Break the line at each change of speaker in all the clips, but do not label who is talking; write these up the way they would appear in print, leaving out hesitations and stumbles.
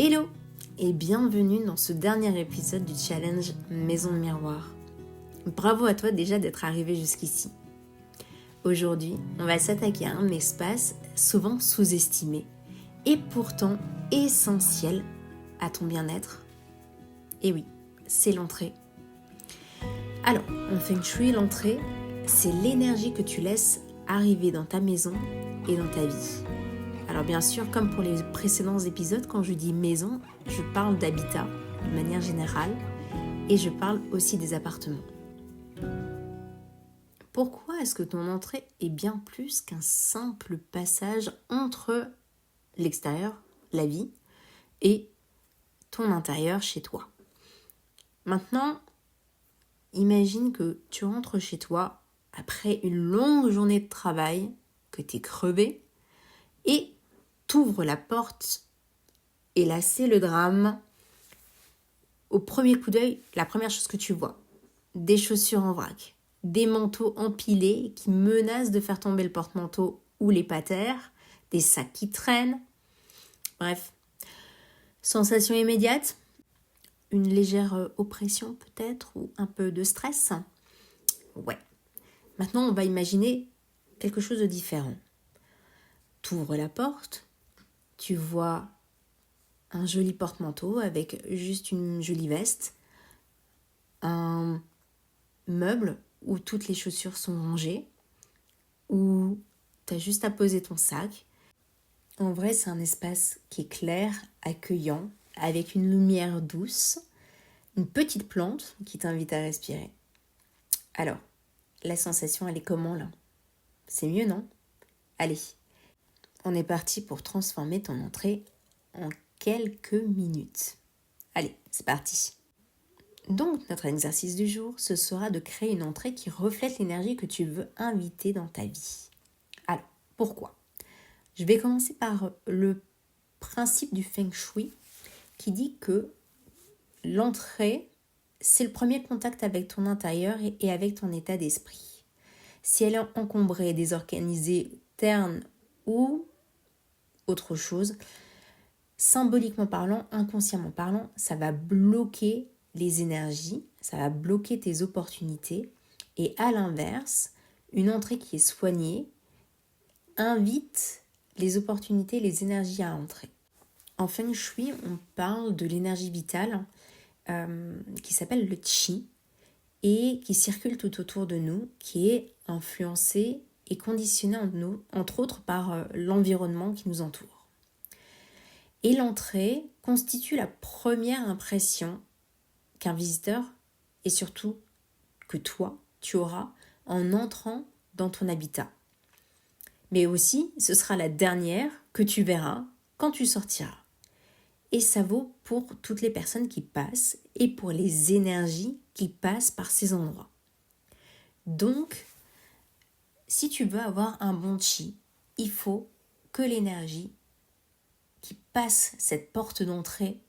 Hello et bienvenue dans ce dernier épisode du challenge Maison de Miroir. Bravo à toi déjà d'être arrivé jusqu'ici. Aujourd'hui, on va s'attaquer à un espace souvent sous-estimé et pourtant essentiel à ton bien-être. Et oui, c'est l'entrée. Alors, en Feng Shui, l'entrée, c'est l'énergie que tu laisses arriver dans ta maison et dans ta vie. Alors bien sûr, comme pour les précédents épisodes, quand je dis maison, je parle d'habitat de manière générale et je parle aussi des appartements. Pourquoi est-ce que ton entrée est bien plus qu'un simple passage entre l'extérieur, la vie, et ton intérieur chez toi? Maintenant, imagine que tu rentres chez toi après une longue journée de travail, que tu es crevé, et t'ouvres la porte et là c'est le drame. Au premier coup d'œil, la première chose que tu vois, des chaussures en vrac, des manteaux empilés qui menacent de faire tomber le porte-manteau ou les patères, des sacs qui traînent. Bref, sensation immédiate, une légère oppression peut-être ou un peu de stress. Ouais. Maintenant, on va imaginer quelque chose de différent. Tu ouvres la porte, tu vois un joli porte-manteau avec juste une jolie veste, un meuble où toutes les chaussures sont rangées, où tu as juste à poser ton sac. En vrai, c'est un espace qui est clair, accueillant, avec une lumière douce, une petite plante qui t'invite à respirer. Alors, la sensation, elle est comment là? C'est mieux, non? Allez, on est parti pour transformer ton entrée en quelques minutes. Allez, c'est parti. Donc, notre exercice du jour, ce sera de créer une entrée qui reflète l'énergie que tu veux inviter dans ta vie. Alors, pourquoi? Je vais commencer par le principe du Feng Shui qui dit que l'entrée, c'est le premier contact avec ton intérieur et avec ton état d'esprit. Si elle est encombrée, désorganisée, terne ou autre chose, symboliquement parlant, inconsciemment parlant, ça va bloquer les énergies, ça va bloquer tes opportunités. Et à l'inverse, une entrée qui est soignée invite les opportunités, les énergies à entrer. En Feng Shui, on parle de l'énergie vitale qui s'appelle le Qi et qui circule tout autour de nous, qui est influencée et conditionnée entre autres par l'environnement qui nous entoure. Et l'entrée constitue la première impression qu'un visiteur et surtout que toi, tu auras en entrant dans ton habitat. Mais aussi, ce sera la dernière que tu verras quand tu sortiras. Et ça vaut pour toutes les personnes qui passent et pour les énergies qui passent par ces endroits. Donc, si tu veux avoir un bon chi, il faut que l'énergie qui passe cette porte d'entrée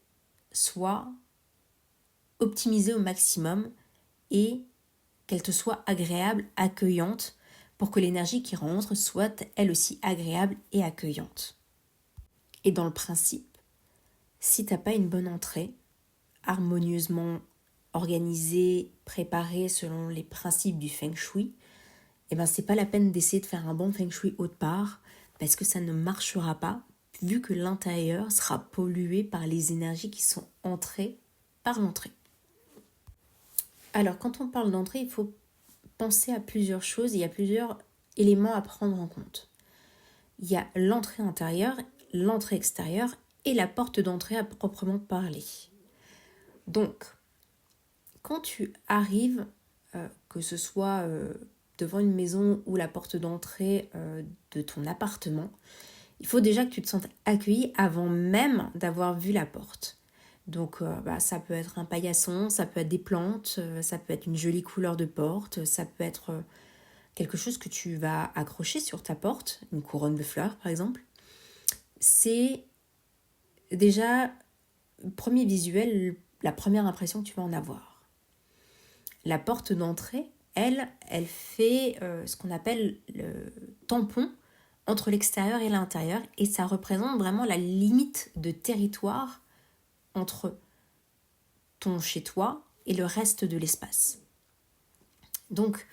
soit optimisée au maximum et qu'elle te soit agréable, accueillante, pour que l'énergie qui rentre soit elle aussi agréable et accueillante. Et dans le principe, si tu n'as pas une bonne entrée, harmonieusement organisée, préparée selon les principes du Feng Shui, c'est pas la peine d'essayer de faire un bon Feng Shui autre part, parce que ça ne marchera pas, vu que l'intérieur sera pollué par les énergies qui sont entrées par l'entrée. Alors, quand on parle d'entrée, il faut penser à plusieurs choses, il y a plusieurs éléments à prendre en compte. Il y a l'entrée intérieure, l'entrée extérieure et la porte d'entrée à proprement parler. Donc, quand tu arrives, que ce soit devant une maison ou la porte d'entrée de ton appartement, il faut déjà que tu te sentes accueilli avant même d'avoir vu la porte. Donc, ça peut être un paillasson, ça peut être des plantes, ça peut être une jolie couleur de porte, ça peut être quelque chose que tu vas accrocher sur ta porte, une couronne de fleurs par exemple. C'est déjà le premier visuel, la première impression que tu vas en avoir. La porte d'entrée, elle fait ce qu'on appelle le tampon entre l'extérieur et l'intérieur et ça représente vraiment la limite de territoire entre ton chez-toi et le reste de l'espace. Donc,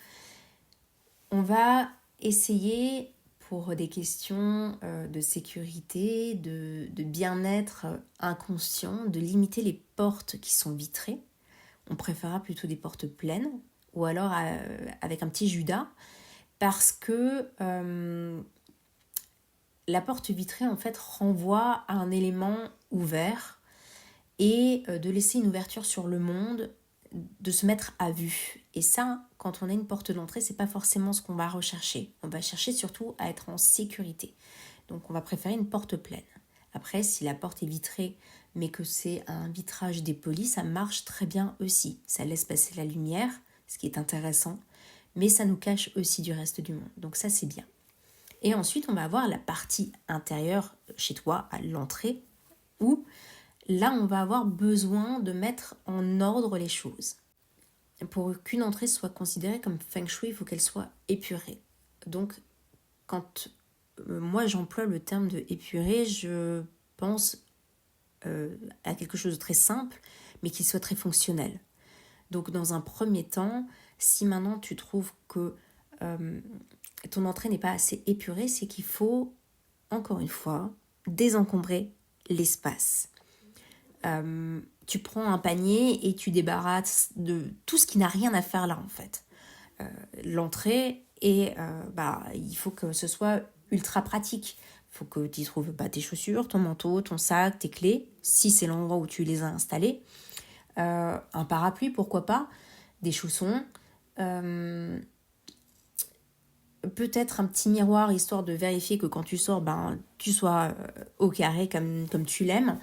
on va essayer, pour des questions de sécurité, de bien-être inconscient, de limiter les portes qui sont vitrées. On préférera plutôt des portes pleines, ou alors avec un petit judas, parce que la porte vitrée en fait renvoie à un élément ouvert et de laisser une ouverture sur le monde, de se mettre à vue. Et ça, quand on a une porte d'entrée, c'est pas forcément ce qu'on va rechercher. On va chercher surtout à être en sécurité. Donc on va préférer une porte pleine. Après, si la porte est vitrée, mais que c'est un vitrage dépoli, ça marche très bien aussi. Ça laisse passer la lumière, ce qui est intéressant, mais ça nous cache aussi du reste du monde. Donc ça, c'est bien. Et ensuite, on va avoir la partie intérieure chez toi, à l'entrée, où là, on va avoir besoin de mettre en ordre les choses. Pour qu'une entrée soit considérée comme feng shui, il faut qu'elle soit épurée. Donc, quand moi j'emploie le terme de épuré, je pense à quelque chose de très simple, mais qui soit très fonctionnel. Donc, dans un premier temps, si maintenant tu trouves que ton entrée n'est pas assez épurée, c'est qu'il faut, encore une fois, désencombrer l'espace. Tu prends un panier et tu débarrasses de tout ce qui n'a rien à faire là en fait. L'entrée, et il faut que ce soit ultra pratique. Il faut que tu y trouves tes chaussures, ton manteau, ton sac, tes clés, si c'est l'endroit où tu les as installées. Un parapluie, pourquoi pas, des chaussons, peut-être un petit miroir histoire de vérifier que quand tu sors, tu sois au carré comme tu l'aimes.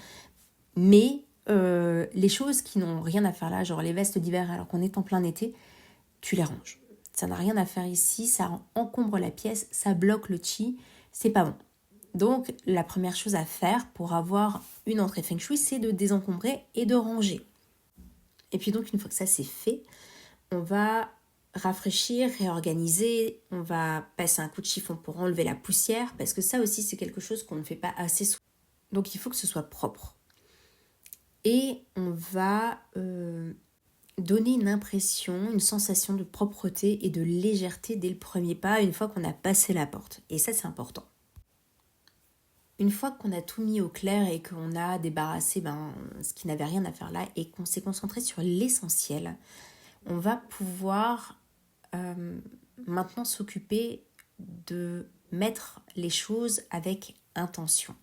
Mais les choses qui n'ont rien à faire là, genre les vestes d'hiver alors qu'on est en plein été, tu les ranges. Ça n'a rien à faire ici, ça encombre la pièce, ça bloque le chi, c'est pas bon. Donc la première chose à faire pour avoir une entrée feng shui, c'est de désencombrer et de ranger. Et puis donc une fois que ça c'est fait, on va rafraîchir, réorganiser, on va passer un coup de chiffon pour enlever la poussière, parce que ça aussi c'est quelque chose qu'on ne fait pas assez souvent. Donc il faut que ce soit propre. Et on va donner une impression, une sensation de propreté et de légèreté dès le premier pas, une fois qu'on a passé la porte. Et ça, c'est important. Une fois qu'on a tout mis au clair et qu'on a débarrassé ce qui n'avait rien à faire là et qu'on s'est concentré sur l'essentiel, on va pouvoir maintenant s'occuper de mettre les choses avec intention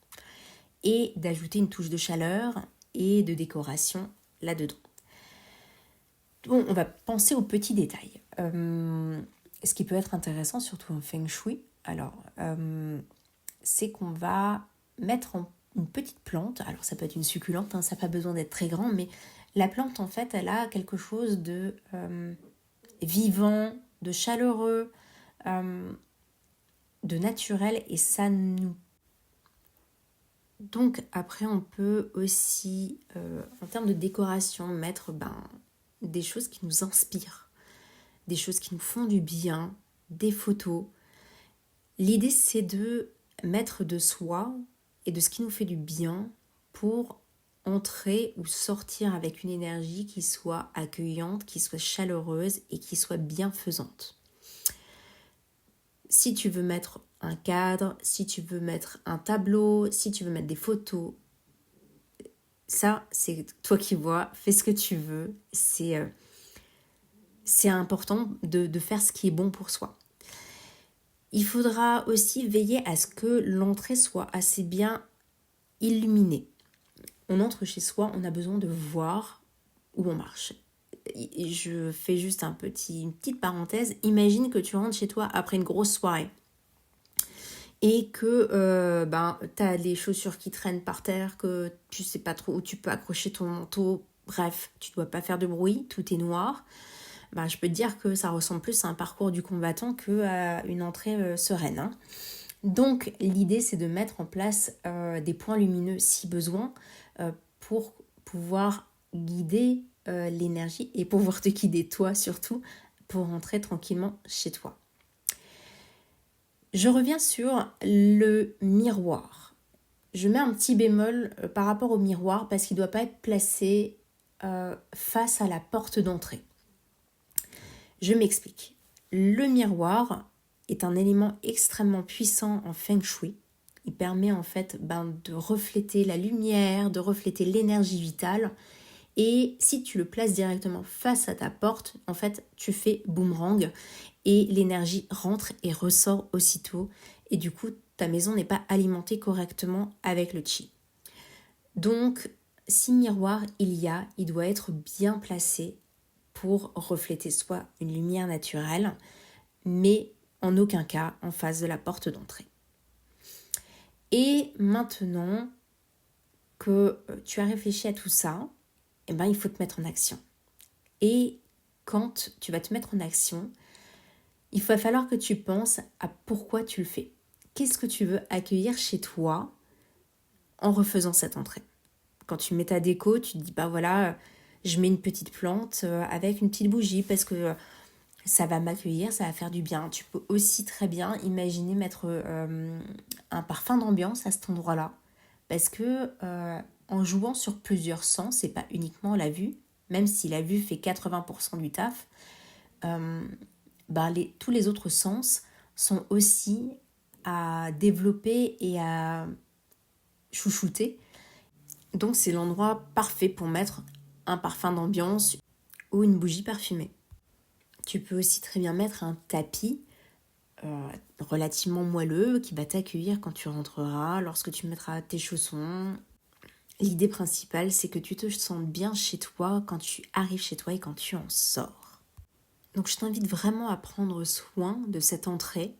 et d'ajouter une touche de chaleur et de décoration là-dedans. Bon, on va penser aux petits détails. Ce qui peut être intéressant, surtout en feng shui, c'est qu'on va mettre une petite plante. Alors ça peut être une succulente, ça n'a pas besoin d'être très grand, mais la plante, en fait, elle a quelque chose de vivant, de chaleureux, de naturel, et ça nous... Donc après, on peut aussi, en termes de décoration, mettre des choses qui nous inspirent, des choses qui nous font du bien, des photos. L'idée, c'est de mettre de soi et de ce qui nous fait du bien pour entrer ou sortir avec une énergie qui soit accueillante, qui soit chaleureuse et qui soit bienfaisante. Si tu veux mettre un cadre, si tu veux mettre un tableau, si tu veux mettre des photos, ça, c'est toi qui vois, fais ce que tu veux. C'est important de faire ce qui est bon pour soi. Il faudra aussi veiller à ce que l'entrée soit assez bien illuminée. On entre chez soi, on a besoin de voir où on marche. Je fais juste une petite parenthèse. Imagine que tu rentres chez toi après une grosse soirée et que tu as les chaussures qui traînent par terre, que tu sais pas trop où tu peux accrocher ton manteau. Bref, tu dois pas faire de bruit, tout est noir. Je peux te dire que ça ressemble plus à un parcours du combattant qu'à une entrée sereine. Donc l'idée, c'est de mettre en place des points lumineux si besoin pour pouvoir guider l'énergie et pouvoir te guider toi surtout pour rentrer tranquillement chez toi. Je reviens sur le miroir. je mets un petit bémol par rapport au miroir parce qu'il ne doit pas être placé face à la porte d'entrée. Je m'explique. Le miroir est un élément extrêmement puissant en Feng Shui. Il permet en fait de refléter la lumière, de refléter l'énergie vitale. Et si tu le places directement face à ta porte, en fait, tu fais boomerang et l'énergie rentre et ressort aussitôt. Et du coup, ta maison n'est pas alimentée correctement avec le chi. Donc, si miroir il doit être bien placé pour refléter soit une lumière naturelle, mais en aucun cas en face de la porte d'entrée. Et maintenant que tu as réfléchi à tout ça, il faut te mettre en action. Et quand tu vas te mettre en action, il va falloir que tu penses à pourquoi tu le fais. Qu'est-ce que tu veux accueillir chez toi en refaisant cette entrée? Quand tu mets ta déco, tu te dis, je mets une petite plante avec une petite bougie parce que ça va m'accueillir, ça va faire du bien. Tu peux aussi très bien imaginer mettre un parfum d'ambiance à cet endroit-là. Parce que en jouant sur plusieurs sens, et pas uniquement la vue, même si la vue fait 80% du taf, tous les autres sens sont aussi à développer et à chouchouter. Donc c'est l'endroit parfait pour mettre un parfum d'ambiance ou une bougie parfumée. Tu peux aussi très bien mettre un tapis relativement moelleux qui va t'accueillir quand tu rentreras, lorsque tu mettras tes chaussons. L'idée principale, c'est que tu te sentes bien chez toi quand tu arrives chez toi et quand tu en sors. Donc je t'invite vraiment à prendre soin de cette entrée.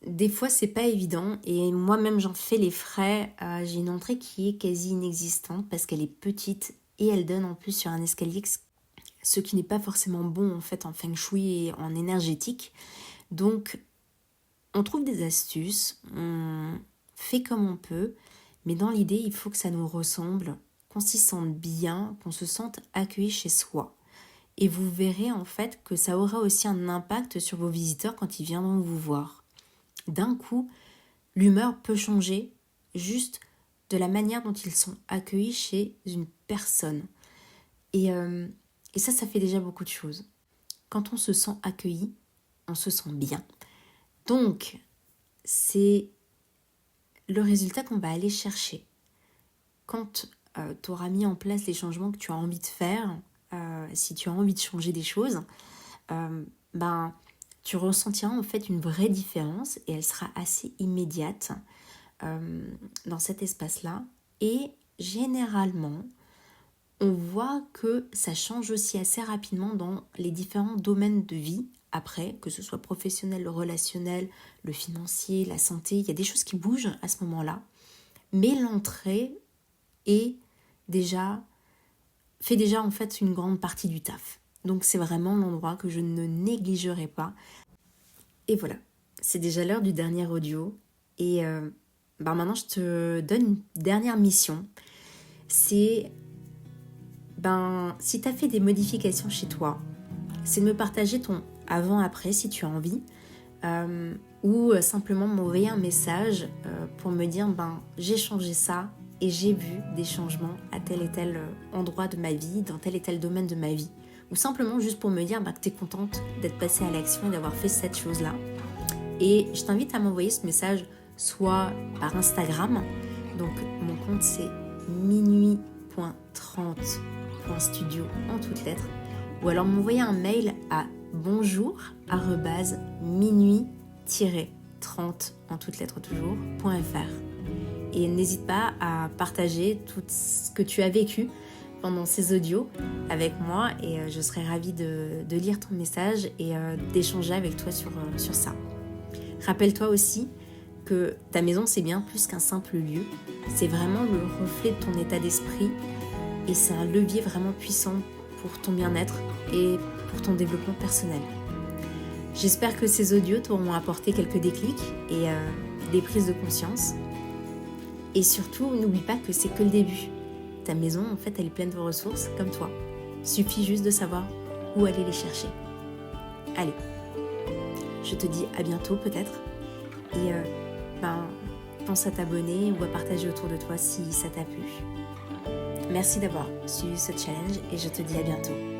Des fois, c'est pas évident et moi-même j'en fais les frais. J'ai une entrée qui est quasi inexistante parce qu'elle est petite et elle donne en plus sur un escalier, ce qui n'est pas forcément bon en fait en Feng Shui et en énergétique. Donc, on trouve des astuces, on fait comme on peut, mais dans l'idée, il faut que ça nous ressemble, qu'on s'y sente bien, qu'on se sente accueilli chez soi. Et vous verrez en fait que ça aura aussi un impact sur vos visiteurs quand ils viendront vous voir. D'un coup, l'humeur peut changer juste de la manière dont ils sont accueillis chez une personne. Et ça fait déjà beaucoup de choses. Quand on se sent accueilli, on se sent bien. Donc, c'est le résultat qu'on va aller chercher. Quand tu auras mis en place les changements que tu as envie de faire, si tu as envie de changer des choses, tu ressentiras en fait une vraie différence et elle sera assez immédiate dans cet espace-là. Et généralement, on voit que ça change aussi assez rapidement dans les différents domaines de vie. Après, que ce soit professionnel, le relationnel, le financier, la santé, il y a des choses qui bougent à ce moment-là. Mais l'entrée fait déjà en fait une grande partie du taf. Donc c'est vraiment l'endroit que je ne négligerai pas. Et voilà, c'est déjà l'heure du dernier audio. Et maintenant je te donne une dernière mission. C'est, si tu as fait des modifications chez toi, c'est de me partager ton avant-après si tu as envie, ou simplement m'envoyer un message pour me dire j'ai changé ça et j'ai vu des changements à tel et tel endroit de ma vie, dans tel et tel domaine de ma vie, ou simplement juste pour me dire que tu es contente d'être passée à l'action et d'avoir fait cette chose-là. Et je t'invite à m'envoyer ce message soit par Instagram, donc mon compte c'est minuit.30.studio en toutes lettres, ou alors m'envoyer un mail à bonjour@minuit-30 en toutes lettres toujours.fr. Et n'hésite pas à partager tout ce que tu as vécu pendant ces audios avec moi et je serai ravie de lire ton message et d'échanger avec toi sur ça. Rappelle-toi aussi que ta maison c'est bien plus qu'un simple lieu, c'est vraiment le reflet de ton état d'esprit et c'est un levier vraiment puissant pour ton bien-être et pour ton développement personnel. J'espère que ces audios t'auront apporté quelques déclics et des prises de conscience. Et surtout, n'oublie pas que c'est que le début. Ta maison, en fait, elle est pleine de ressources, comme toi. Suffit juste de savoir où aller les chercher. Allez, je te dis à bientôt peut-être. Et pense à t'abonner ou à partager autour de toi si ça t'a plu. Merci d'avoir suivi ce challenge et je te dis à bientôt.